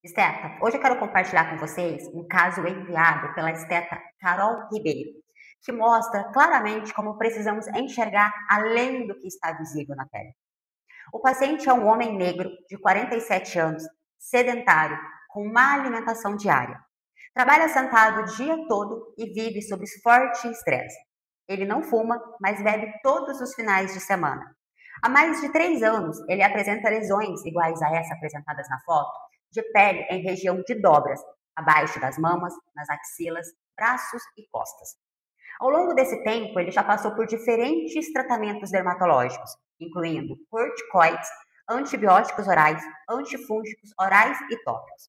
Esteta, hoje eu quero compartilhar com vocês um caso enviado pela esteta Carol Ribeiro, que mostra claramente como precisamos enxergar além do que está visível na pele. O paciente é um homem negro de 47 anos, sedentário, com má alimentação diária. Trabalha sentado o dia todo e vive sob forte estresse. Ele não fuma, mas bebe todos os finais de semana. Há mais de 3 anos, ele apresenta lesões iguais a essa apresentadas na foto, de pele em região de dobras, abaixo das mamas, nas axilas, braços e costas. Ao longo desse tempo, ele já passou por diferentes tratamentos dermatológicos, incluindo corticoides, antibióticos orais, antifúngicos orais e tópicos.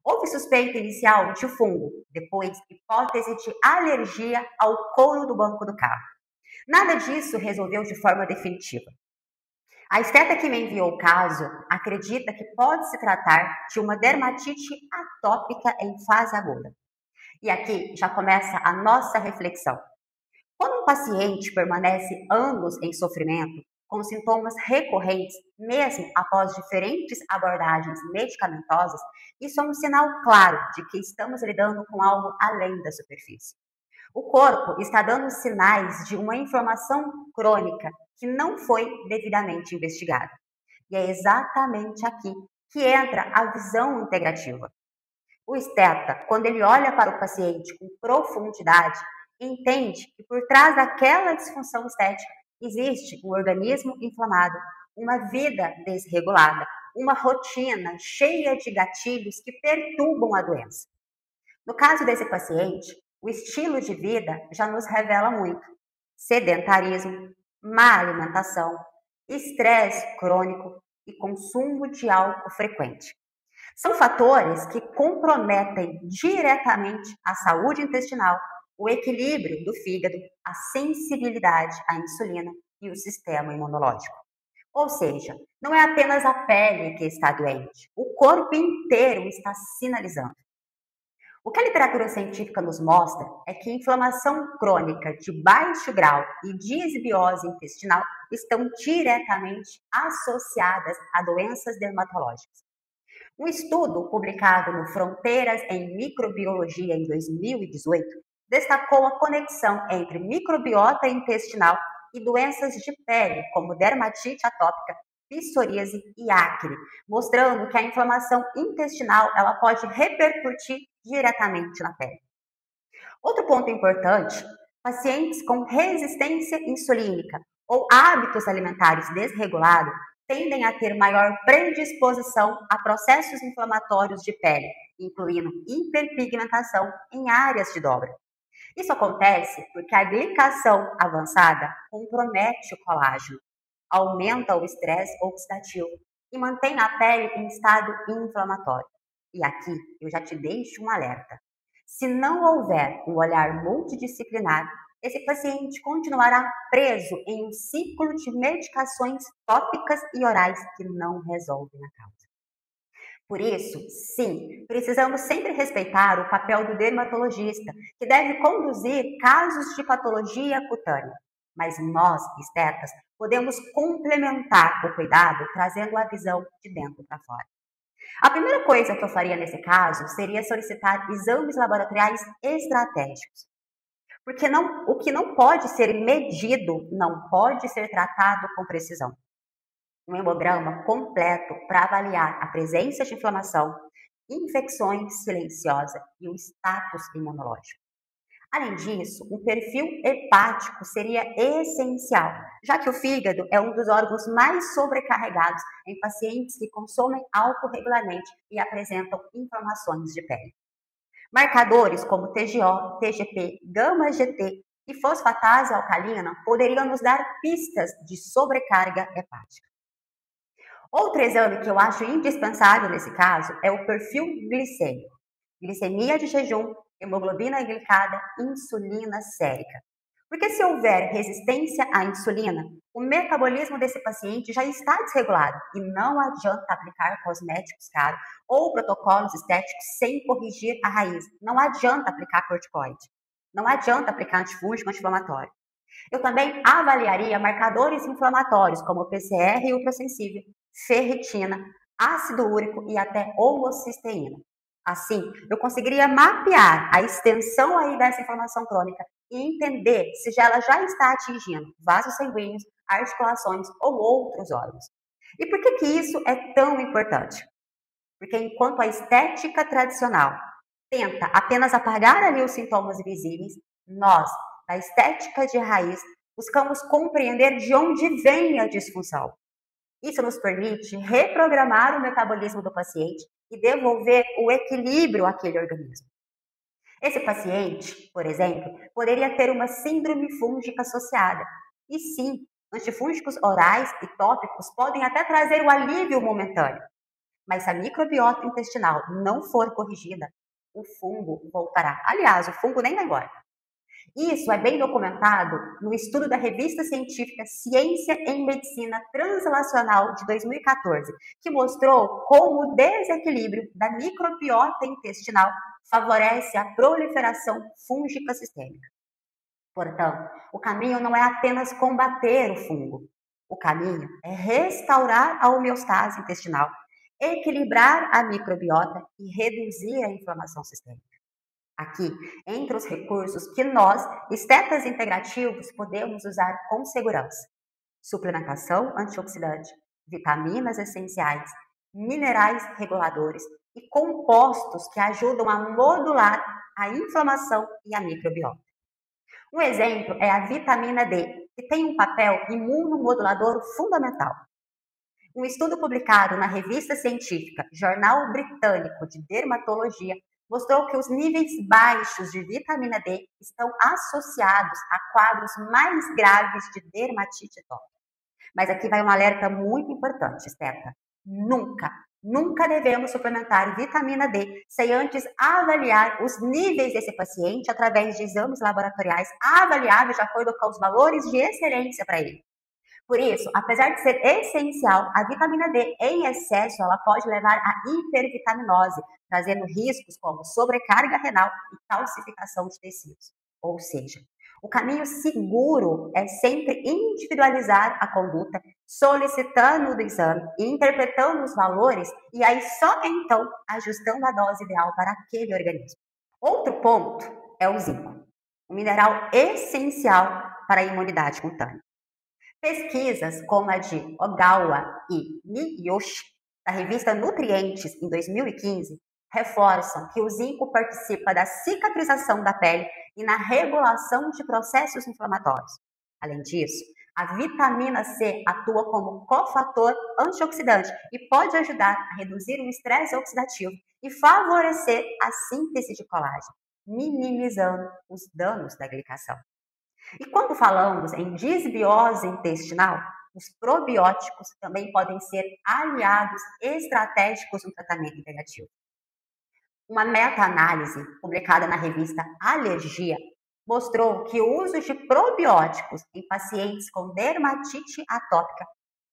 Houve suspeita inicial de fungo, depois hipótese de alergia ao couro do banco do carro. Nada disso resolveu de forma definitiva. A esteta que me enviou o caso acredita que pode se tratar de uma dermatite atópica em fase aguda. E aqui já começa a nossa reflexão. Quando um paciente permanece anos em sofrimento, com sintomas recorrentes, mesmo após diferentes abordagens medicamentosas, isso é um sinal claro de que estamos lidando com algo além da superfície. O corpo está dando sinais de uma inflamação crônica que não foi devidamente investigada. E é exatamente aqui que entra a visão integrativa. O esteta, quando ele olha para o paciente com profundidade, entende que por trás daquela disfunção estética existe um organismo inflamado, uma vida desregulada, uma rotina cheia de gatilhos que perturbam a doença. No caso desse paciente, o estilo de vida já nos revela muito: sedentarismo, má alimentação, estresse crônico e consumo de álcool frequente. São fatores que comprometem diretamente a saúde intestinal, o equilíbrio do fígado, a sensibilidade à insulina e o sistema imunológico. Ou seja, não é apenas a pele que está doente, o corpo inteiro está sinalizando. O que a literatura científica nos mostra é que inflamação crônica de baixo grau e disbiose intestinal estão diretamente associadas a doenças dermatológicas. Um estudo publicado no Fronteiras em Microbiologia em 2018 destacou a conexão entre microbiota intestinal e doenças de pele, como dermatite atópica, psoríase e acne, mostrando que a inflamação intestinal ela pode repercutir diretamente na pele. Outro ponto importante: pacientes com resistência insulínica ou hábitos alimentares desregulados tendem a ter maior predisposição a processos inflamatórios de pele, incluindo hiperpigmentação em áreas de dobra. Isso acontece porque a glicação avançada compromete o colágeno, aumenta o estresse oxidativo e mantém a pele em estado inflamatório. E aqui eu já te deixo um alerta. Se não houver um olhar multidisciplinar, esse paciente continuará preso em um ciclo de medicações tópicas e orais que não resolvem a causa. Por isso, sim, precisamos sempre respeitar o papel do dermatologista, que deve conduzir casos de patologia cutânea. Mas nós, estetas, podemos complementar o cuidado trazendo a visão de dentro para fora. A primeira coisa que eu faria nesse caso seria solicitar exames laboratoriais estratégicos. Porque o que não pode ser medido não pode ser tratado com precisão. Um hemograma completo para avaliar a presença de inflamação, infecções silenciosas e o status imunológico. Além disso, um perfil hepático seria essencial, já que o fígado é um dos órgãos mais sobrecarregados em pacientes que consomem álcool regularmente e apresentam inflamações de pele. Marcadores como TGO, TGP, gama-GT e fosfatase alcalina poderiam nos dar pistas de sobrecarga hepática. Outro exame que eu acho indispensável nesse caso é o perfil glicêmico. Glicemia de jejum, hemoglobina glicada, insulina sérica. Porque se houver resistência à insulina, o metabolismo desse paciente já está desregulado e não adianta aplicar cosméticos caros ou protocolos estéticos sem corrigir a raiz. Não adianta aplicar corticoide. Não adianta aplicar antifúngico anti-inflamatório. Eu também avaliaria marcadores inflamatórios como o PCR ultrassensível, ferritina, ácido úrico e até homocisteína. Assim, eu conseguiria mapear a extensão aí dessa inflamação crônica e entender se ela já está atingindo vasos sanguíneos, articulações ou outros órgãos. E por que isso é tão importante? Porque enquanto a estética tradicional tenta apenas apagar ali os sintomas visíveis, nós, na estética de raiz, buscamos compreender de onde vem a disfunção. Isso nos permite reprogramar o metabolismo do paciente e devolver o equilíbrio àquele organismo. Esse paciente, por exemplo, poderia ter uma síndrome fúngica associada. E sim, antifúngicos orais e tópicos podem até trazer o alívio momentâneo. Mas se a microbiota intestinal não for corrigida, o fungo voltará. Aliás, o fungo nem vai embora. Isso é bem documentado no estudo da revista científica Ciência em Medicina Translacional de 2014, que mostrou como o desequilíbrio da microbiota intestinal favorece a proliferação fúngica sistêmica. Portanto, o caminho não é apenas combater o fungo. O caminho é restaurar a homeostase intestinal, equilibrar a microbiota e reduzir a inflamação sistêmica. Aqui, entre os recursos que nós, estetas integrativos, podemos usar com segurança: suplementação antioxidante, vitaminas essenciais, minerais reguladores e compostos que ajudam a modular a inflamação e a microbiota. Um exemplo é a vitamina D, que tem um papel imunomodulador fundamental. Um estudo publicado na revista científica Jornal Britânico de Dermatologia mostrou que os níveis baixos de vitamina D estão associados a quadros mais graves de dermatite atópica. Mas aqui vai um alerta muito importante, esteta. Nunca devemos suplementar vitamina D sem antes avaliar os níveis desse paciente através de exames laboratoriais avaliados de acordo com os valores de excelência para ele. Por isso, apesar de ser essencial, a vitamina D em excesso ela pode levar à hipervitaminose, trazendo riscos como sobrecarga renal e calcificação de tecidos. Ou seja, o caminho seguro é sempre individualizar a conduta, solicitando o exame e interpretando os valores, e aí só então ajustando a dose ideal para aquele organismo. Outro ponto é o zinco, um mineral essencial para a imunidade cutânea. Pesquisas como a de Ogawa e Miyoshi, da revista Nutrientes, em 2015, reforçam que o zinco participa da cicatrização da pele e na regulação de processos inflamatórios. Além disso, a vitamina C atua como cofator antioxidante e pode ajudar a reduzir o estresse oxidativo e favorecer a síntese de colágeno, minimizando os danos da glicação. E quando falamos em disbiose intestinal, os probióticos também podem ser aliados estratégicos no tratamento integrativo. Uma meta-análise publicada na revista Alergia mostrou que o uso de probióticos em pacientes com dermatite atópica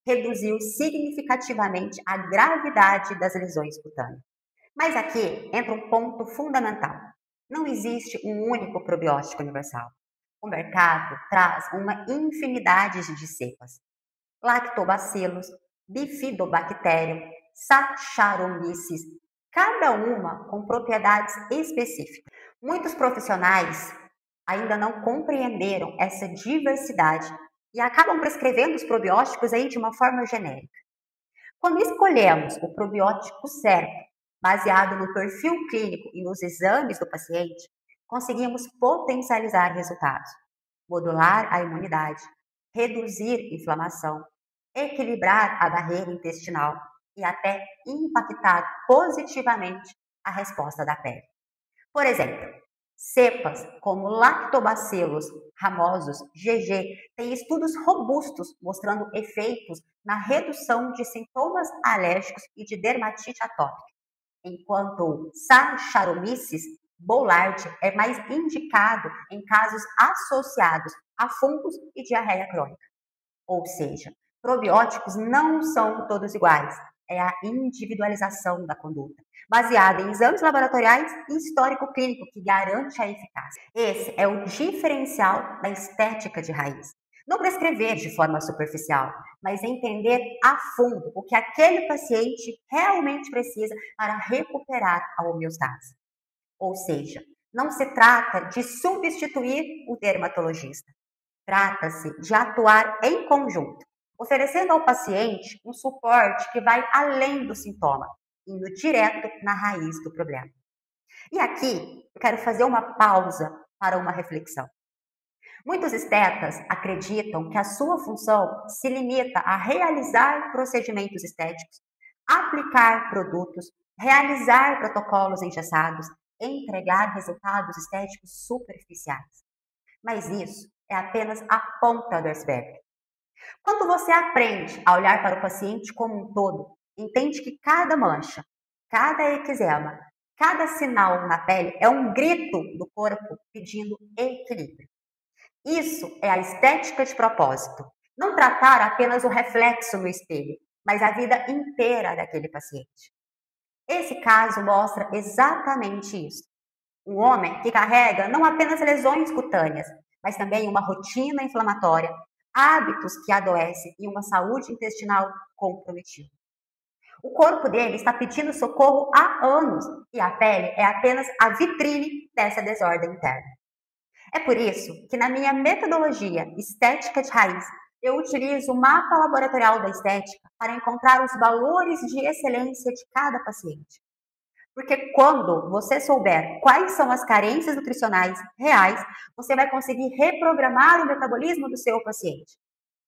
reduziu significativamente a gravidade das lesões cutâneas. Mas aqui entra um ponto fundamental. Não existe um único probiótico universal. O mercado traz uma infinidade de cepas: lactobacilos, bifidobacterium, saccharomyces, cada uma com propriedades específicas. Muitos profissionais ainda não compreenderam essa diversidade e acabam prescrevendo os probióticos aí de uma forma genérica. Quando escolhemos o probiótico certo, baseado no perfil clínico e nos exames do paciente, conseguimos potencializar resultados, modular a imunidade, reduzir inflamação, equilibrar a barreira intestinal e até impactar positivamente a resposta da pele. Por exemplo, cepas como Lactobacillus rhamnosus, GG, têm estudos robustos mostrando efeitos na redução de sintomas alérgicos e de dermatite atópica, enquanto Saccharomyces boulardii é mais indicado em casos associados a fungos e diarreia crônica. Ou seja, probióticos não são todos iguais, é a individualização da conduta, baseada em exames laboratoriais e histórico clínico que garante a eficácia. Esse é o diferencial da estética de raiz. Não prescrever de forma superficial, mas entender a fundo o que aquele paciente realmente precisa para recuperar a homeostase. Ou seja, não se trata de substituir o dermatologista. Trata-se de atuar em conjunto, oferecendo ao paciente um suporte que vai além do sintoma, indo direto na raiz do problema. E aqui eu quero fazer uma pausa para uma reflexão. Muitos estetas acreditam que a sua função se limita a realizar procedimentos estéticos, aplicar produtos, realizar protocolos engessados, entregar resultados estéticos superficiais. Mas isso é apenas a ponta do iceberg. Quando você aprende a olhar para o paciente como um todo, entende que cada mancha, cada eczema, cada sinal na pele é um grito do corpo pedindo equilíbrio. Isso é a estética de propósito. Não tratar apenas o reflexo no espelho, mas a vida inteira daquele paciente. Esse caso mostra exatamente isso. Um homem que carrega não apenas lesões cutâneas, mas também uma rotina inflamatória, hábitos que adoecem e uma saúde intestinal comprometida. O corpo dele está pedindo socorro há anos e a pele é apenas a vitrine dessa desordem interna. É por isso que na minha metodologia estética de raiz, eu utilizo o mapa laboratorial da estética para encontrar os valores de excelência de cada paciente. Porque quando você souber quais são as carências nutricionais reais, você vai conseguir reprogramar o metabolismo do seu paciente.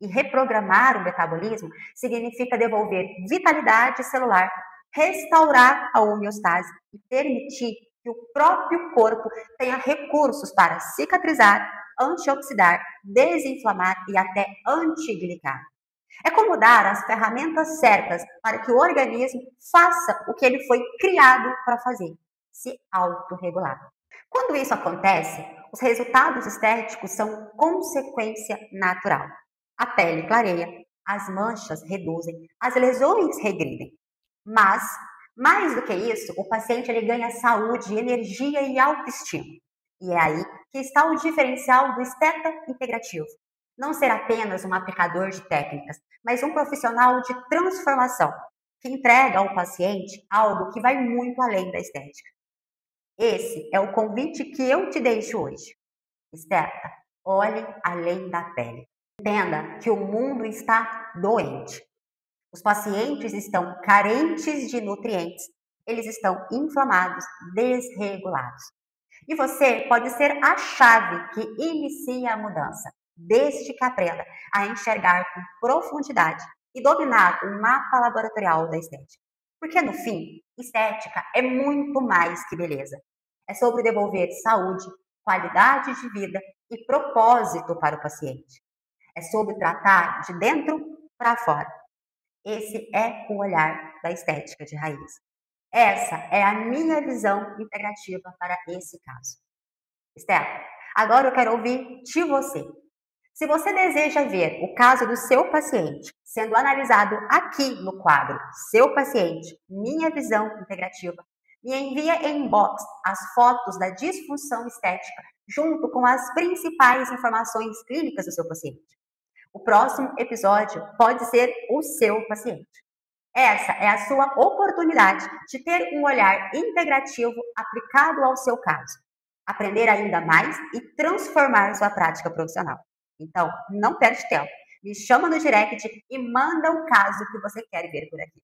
E reprogramar o metabolismo significa devolver vitalidade celular, restaurar a homeostase e permitir que o próprio corpo tenha recursos para cicatrizar, antioxidar, desinflamar e até antiglicar. É como dar as ferramentas certas para que o organismo faça o que ele foi criado para fazer, se autorregular. Quando isso acontece, os resultados estéticos são consequência natural. A pele clareia, as manchas reduzem, as lesões regridem. Mas, mais do que isso, o paciente ele ganha saúde, energia e autoestima. E é aí que está o diferencial do esteta integrativo. Não ser apenas um aplicador de técnicas, mas um profissional de transformação, que entrega ao paciente algo que vai muito além da estética. Esse é o convite que eu te deixo hoje. Esteta, olhe além da pele. Entenda que o mundo está doente. Os pacientes estão carentes de nutrientes. Eles estão inflamados, desregulados. E você pode ser a chave que inicia a mudança, desde que aprenda a enxergar com profundidade e dominar o mapa laboratorial da estética. Porque, no fim, estética é muito mais que beleza. É sobre devolver saúde, qualidade de vida e propósito para o paciente. É sobre tratar de dentro para fora. Esse é o olhar da estética de raiz. Essa é a minha visão integrativa para esse caso. Estela, agora eu quero ouvir de você. Se você deseja ver o caso do seu paciente sendo analisado aqui no quadro Seu Paciente, Minha Visão Integrativa, me envia em inbox as fotos da disfunção estética junto com as principais informações clínicas do seu paciente. O próximo episódio pode ser o seu paciente. Essa é a sua oportunidade de ter um olhar integrativo aplicado ao seu caso, aprender ainda mais e transformar sua prática profissional. Então, não perde tempo. Me chama no direct e manda o caso que você quer ver por aqui.